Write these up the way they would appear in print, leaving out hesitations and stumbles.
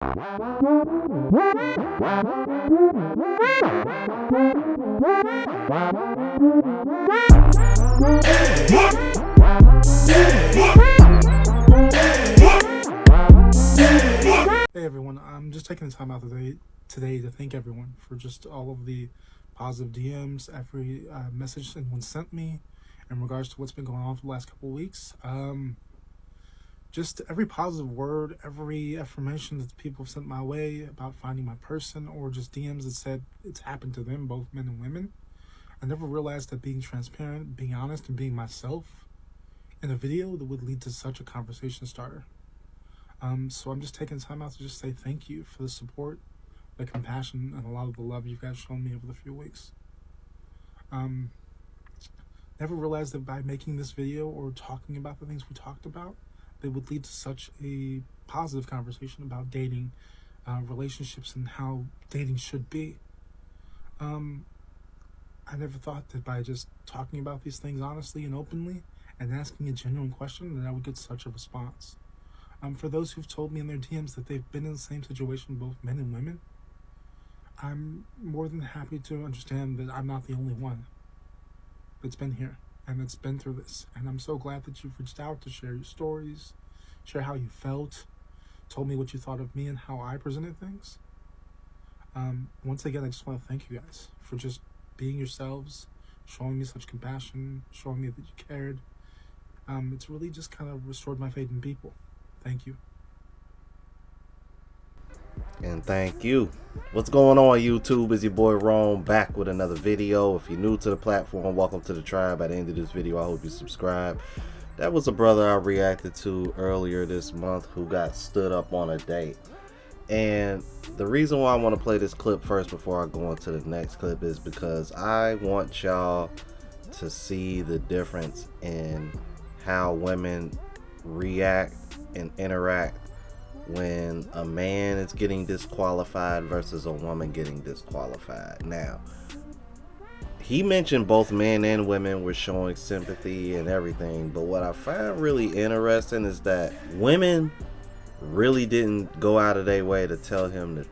Hey everyone, I'm just taking the time out today to thank everyone for just all of the positive DMs, every message anyone sent me in regards to what's been going on for the last couple of weeks. Just every positive word, every affirmation that people have sent my way about finding my person, or just DMs that said it's happened to them, both men and women. I never realized that being transparent, being honest, and being myself in a video that would lead to such a conversation starter. So I'm just taking time out to just say thank you for the support, the compassion, and a lot of the love you guys shown me over the few weeks. Never realized that by making this video or talking about the things we talked about, they would lead to such a positive conversation about dating, relationships, and how dating should be. I never thought that by just talking about these things honestly and openly and asking a genuine question that I would get such a response. For those who've told me in their DMs that they've been in the same situation, both men and women, I'm more than happy to understand that I'm not the only one that's been here and that's been through this. And I'm so glad that you've reached out to share your stories, share how you felt, told me what you thought of me and how I presented things. Once again, I just want to thank you guys for just being yourselves, showing me such compassion, showing me that you cared. It's really just kind of restored my faith in people. Thank you. And thank you. What's going on, YouTube? It's your boy Rome back with another video. If you're new to the platform, welcome to the tribe. By the end of this video, I hope you subscribe. That was a brother I reacted to earlier this month who got stood up on a date. And the reason why I want to play this clip first before I go into the next clip is because I want y'all to see the difference in how women react and interact when a man is getting disqualified versus a woman getting disqualified. Now, he mentioned both men and women were showing sympathy and everything, but what I find really interesting is that women really didn't go out of their way to tell him the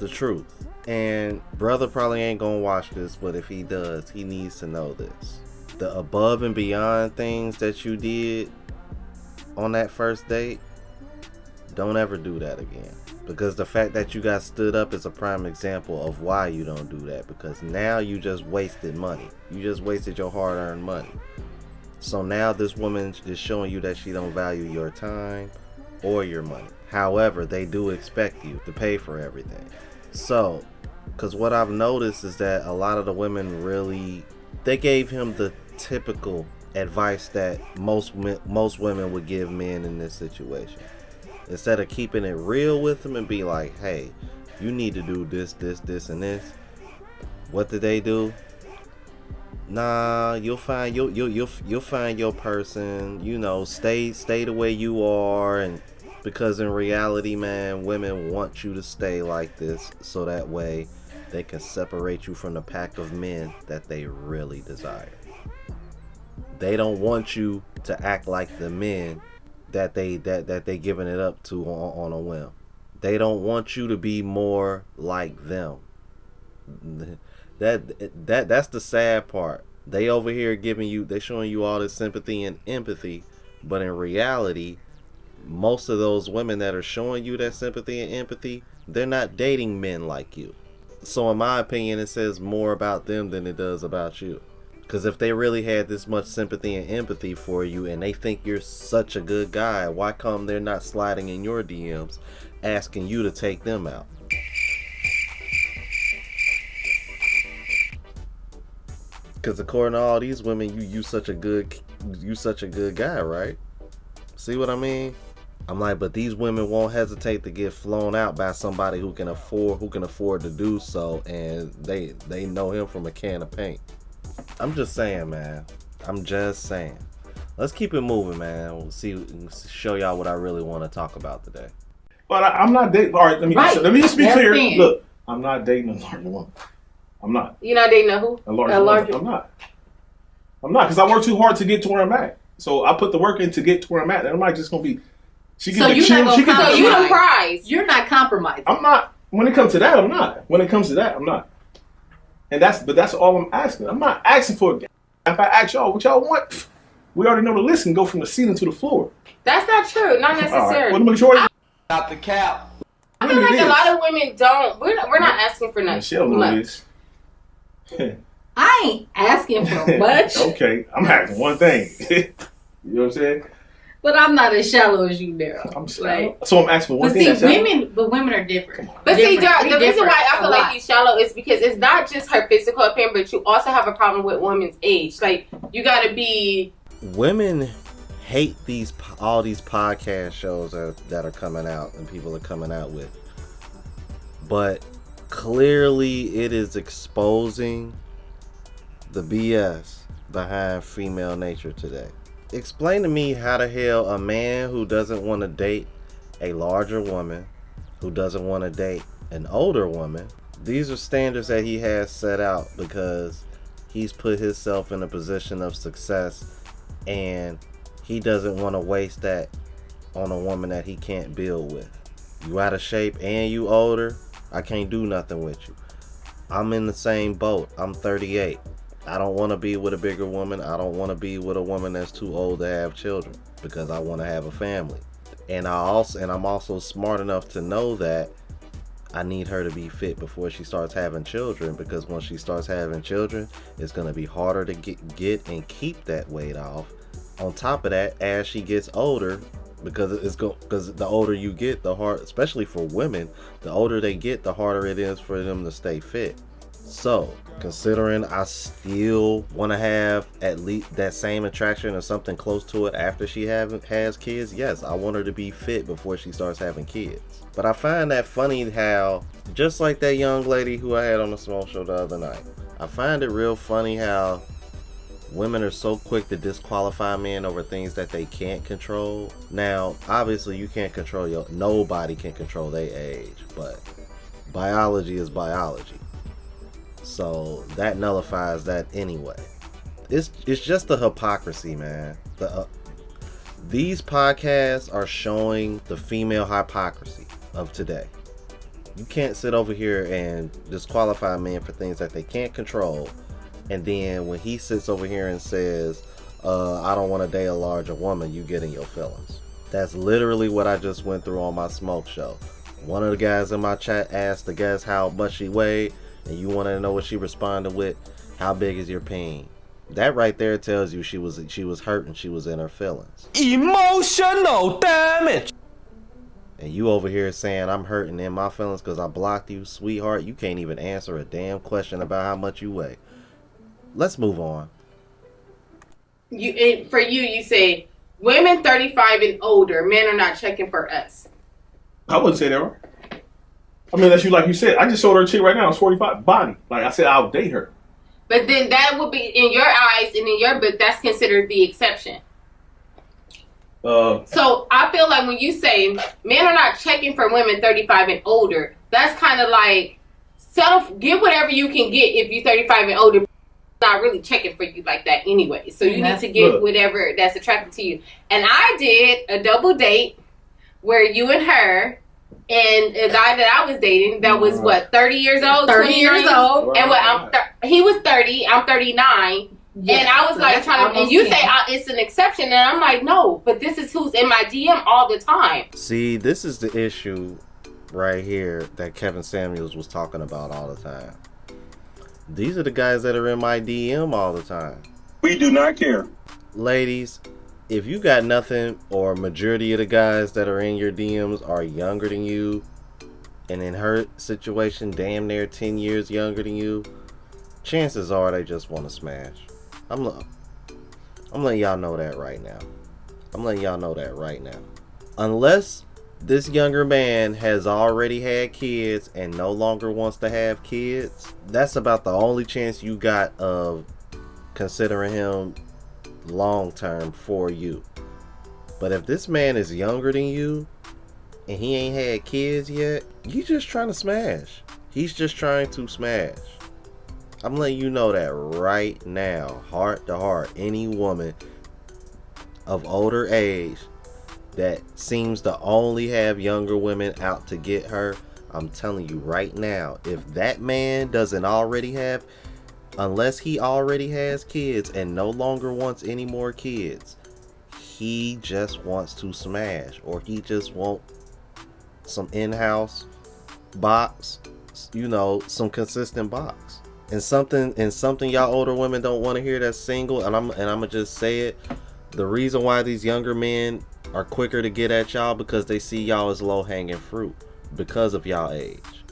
truth. And brother probably ain't gonna watch this, but if he does, he needs to know this. The above and beyond things that you did on that first date, don't ever do that again, because the fact that you got stood up is a prime example of why you don't do that, because now you just wasted money. You just wasted your hard-earned money. So now this woman is showing you that she don't value your time or your money. However, they do expect you to pay for everything. So, because what I've noticed is that a lot of the women really, they gave him the typical advice that most women would give men in this situation. Instead of keeping it real with them and be like, hey, you need to do this, and this. What did they do? Nah, you'll find you'll find your person. You know, stay the way you are. And because in reality, man, women want you to stay like this so that way they can separate you from the pack of men that they really desire. They don't want you to act like the men that they giving it up to on a whim. They don't want you to be more like them. That's the sad part. They over here they showing you all this sympathy and empathy, but in reality, most of those women that are showing you that sympathy and empathy, they're not dating men like you. So in my opinion, it says more about them than it does about you. Because if they really had this much sympathy and empathy for you and they think you're such a good guy, why come they're not sliding in your DMs asking you to take them out? Because according to all these women, you such a good guy, right? See what I mean? I'm like, but these women won't hesitate to get flown out by somebody who can afford to do so, and they know him from a can of paint. I'm just saying, man. I'm just saying. Let's keep it moving, man. We'll show y'all what I really want to talk about today. But I'm not dating. All right, let me just be clear. Look, I'm not dating a larger woman. I'm not. You're not dating a who? A larger woman. I'm not, because I work too hard to get to where I'm at. So I put the work in to get to where I'm at, and I'm not just gonna be She So get you're not the gonna You the prize. You're not compromising. I'm not. When it comes to that, I'm not. When it comes to that, I'm not. And that's all I'm asking. I'm not asking for it. If I ask y'all what y'all want, we already know the list can go from the ceiling to the floor. That's not true. Not necessarily. Well, the majority. Not the cap. I feel like a lot of women don't. We're not asking for nothing. Michelle knows this. I ain't asking for much. Okay, I'm asking one thing. You know what I'm saying? But I'm not as shallow as you, Daryl. So I'm asking for one but thing. See, women are different. But see, Different. the reason why I feel like lot. he's shallow is because it's not just her physical appearance, but you also have a problem with women's age. Like, you gotta be. Women hate all these podcast shows that are coming out and people are coming out with. But clearly it is exposing the BS behind female nature today. Explain to me how the hell a man who doesn't want to date a larger woman, who doesn't want to date an older woman, these are standards that he has set out because he's put himself in a position of success and he doesn't want to waste that on a woman that he can't build with. You out of shape and you older, I can't do nothing with you. I'm in the same boat. I'm 38. I don't want to be with a bigger woman. I don't want to be with a woman that's too old to have children because I want to have a family. And I'm also smart enough to know that I need her to be fit before she starts having children, because once she starts having children, it's going to be harder to get and keep that weight off. On top of that, as she gets older, because the older you get, the hard, especially for women, the older they get, the harder it is for them to stay fit. So, considering I still want to have at least that same attraction or something close to it after she has kids, yes, I want her to be fit before she starts having kids. But I find that funny how, just like that young lady who I had on the smoke show the other night, I find it real funny how women are so quick to disqualify men over things that they can't control. Now, obviously you can't control nobody can control their age, but biology is biology. So that nullifies that anyway. It's just the hypocrisy, man. These podcasts are showing the female hypocrisy of today. You can't sit over here and disqualify men for things that they can't control, and then when he sits over here and says, I don't want to date a larger woman, you get in your feelings. That's literally what I just went through on my smoke show. One of the guys in my chat asked the guest how much she weighed, and you want to know what she responded with? How big is your peen? That right there tells you she was hurt and she was in her feelings. Emotional damage. And you over here saying I'm hurting in my feelings because I blocked you, sweetheart. You can't even answer a damn question about how much you weigh. Let's move on. You say women 35 and older, men are not checking for us. I wouldn't say that, right? I mean, that's like you said. I just showed her a chick right now. It's 45 body. Like I said, I'll date her. But then that would be in your eyes and in your book. That's considered the exception. So I feel like when you say men are not checking for women 35 and older, that's kind of like get whatever you can get if you're 35 and older. Not really checking for you like that anyway. So you need to get whatever that's attractive to you. And I did a double date where you and her. And a guy that I was dating that was 30 years old, 30 years old, and he was 30, I'm 39, yeah, and I was like trying to. And you say it's an exception, and I'm like, no, but this is who's in my DM all the time. See, this is the issue right here that Kevin Samuels was talking about all the time. These are the guys that are in my DM all the time. We do not care, ladies. If you got nothing, or majority of the guys that are in your DMs are younger than you, and in her situation, damn near 10 years younger than you, chances are they just want to smash. I'm letting y'all know that right now. Unless this younger man has already had kids and no longer wants to have kids, that's about the only chance you got of considering him long term for you. But if this man is younger than you and he ain't had kids yet, you just trying to smash. He's just trying to smash. I'm letting you know that right now, heart to heart. Any woman of older age that seems to only have younger women out to get her, I'm telling you right now, if that man doesn't already have, unless he already has kids and no longer wants any more kids, he just wants to smash, or he just wants some in-house box, you know, some consistent box. And something y'all older women don't want to hear that's single, and I'm gonna just say it. The reason why these younger men are quicker to get at y'all, because they see y'all as low-hanging fruit because of y'all age.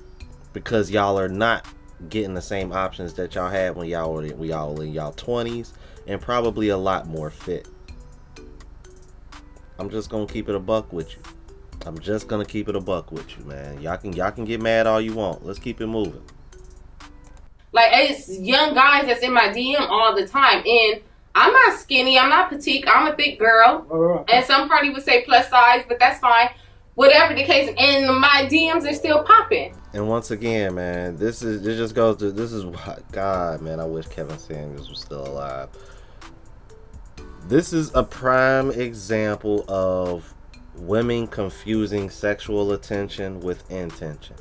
Because y'all are not getting the same options that y'all had when y'all were in y'all 20s, and probably a lot more fit. I'm just gonna keep it a buck with you. I'm just gonna keep it a buck with you, man. Y'all can get mad all you want. Let's keep it moving. Like, it's young guys that's in my DM all the time, and I'm not skinny, I'm not petite, I'm a thick girl, and some probably would say plus size, but that's fine. Whatever the case, and my DMs are still popping. And once again, man, this is God, man, I wish Kevin Samuels was still alive. This is a prime example of women confusing sexual attention with intention.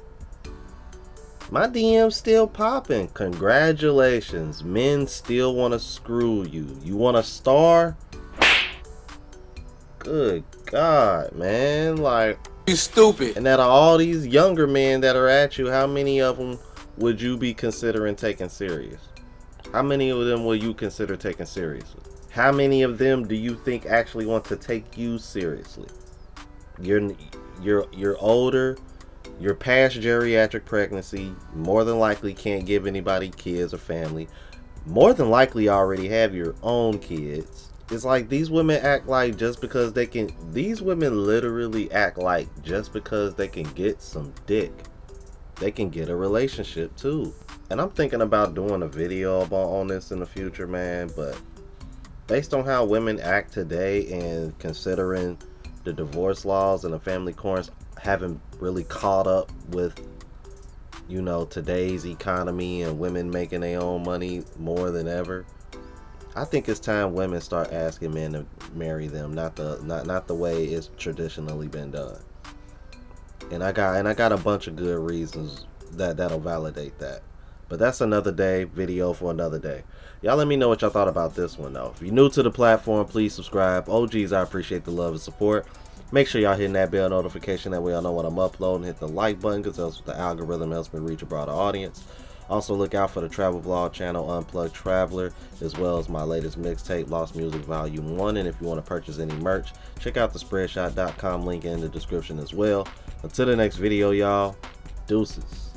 My DM's still popping. Congratulations. Men still want to screw you. You want a star? Good God, man. Like, You stupid. and out of all these younger men that are at you, how many of them would you be considering taking serious? How many of them will you consider taking seriously? How many of them do you think actually want to take you seriously? You're older. You're past geriatric pregnancy. More than likely can't give anybody kids or family. More than likely already have your own kids. It's like these women act like just because they can. These women literally act like just because they can get some dick, they can get a relationship too. And I'm thinking about doing a video on this in the future, man. But based on how women act today, and considering the divorce laws and the family courts haven't really caught up with, you know, today's economy and women making their own money more than ever, I think it's time women start asking men to marry them, not the way it's traditionally been done. And I got a bunch of good reasons that'll validate that. But that's another day, video for another day. Y'all let me know what y'all thought about this one though. If you're new to the platform, please subscribe. OGs, I appreciate the love and support. Make sure y'all hitting that bell notification, that way y'all know when I'm uploading. Hit the like button, because that's what the algorithm helps me reach a broader audience. Also look out for the travel vlog channel, Unplugged Traveler, as well as my latest mixtape, Lost Music Volume 1. And if you want to purchase any merch, check out the spreadshot.com link in the description as well. Until the next video, y'all, deuces.